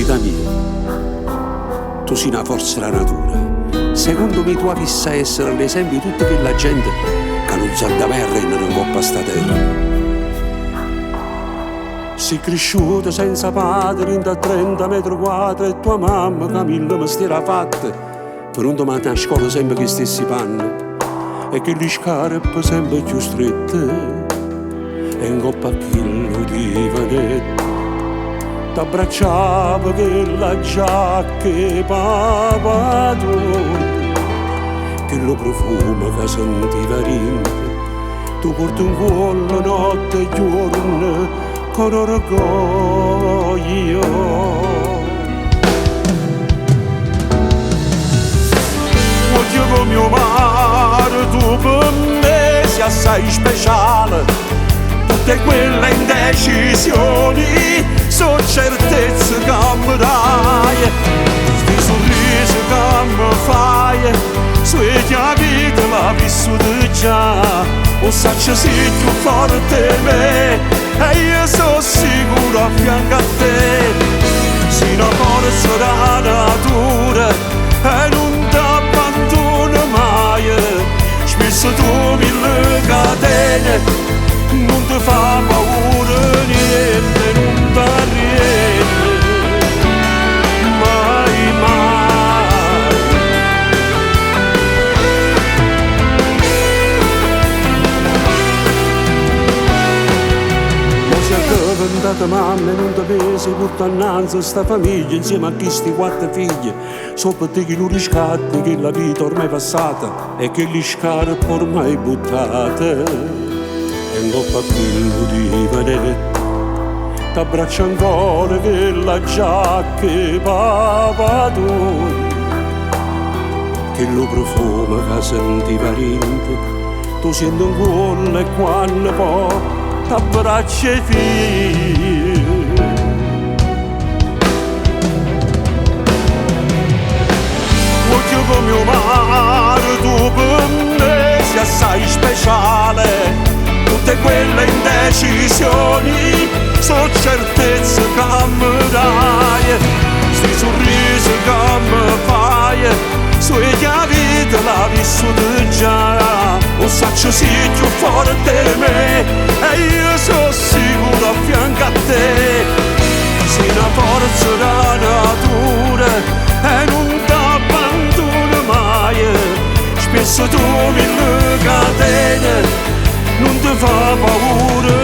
vita mia, tu sei una forza della natura. Secondo me tu avessi essere l'esempio di tutta quella gente che non sa da me a rendere un po' a sta terra. Sei cresciuta senza padre in da 30 metri quadri e tua mamma Camilla mi stiera fatta per un domani a scuola sempre che stessi panni e che le scarpe sempre più strette e in coppa a chillo di vanetta t'abbracciava che la giacca papà tu che lo profumo che sentiva rinde tu porti un cuore notte e giorno con orgoglio. Voglio con mio mare, tu per me sei assai speciale. Tutte quelle indecisioni sono certezze che mi dai. Sti sorrisi che mi fai, svegli a vita l'ha vissuta già. O sacci sei più forte di me e io sono sicuro a fianco a te. Sei una forza della natura e non ti abbandono mai. Spesso tu mille catene non ti fa paura niente, non ti arrendi mai mai. Ma sei diventata mamma e non ti pesi porta innanzi sta famiglia insieme a questi 4 figli. So per te che non riscatti che la vita ormai è passata e che le scarpe ormai buttate. E in coppa a quello di vanetta t'abbraccia ancora che la giacca papà tu che lo profumo che sentiva rinde tu senti un cuore e quando poi t'abbraccia i figli. Voglio con mio mare tu per me sei assai speciale. Tutte quelle indecisioni sono certezze che mi dai. Sti sorrisi che mi fai, svegli a vita l'ha vissuta già. O sacci sei più forte di me e io sono sicuro a fianco a te. Sei una forza della natura e non ti abbandono mai. Spesso tu mille catene non ti fa paura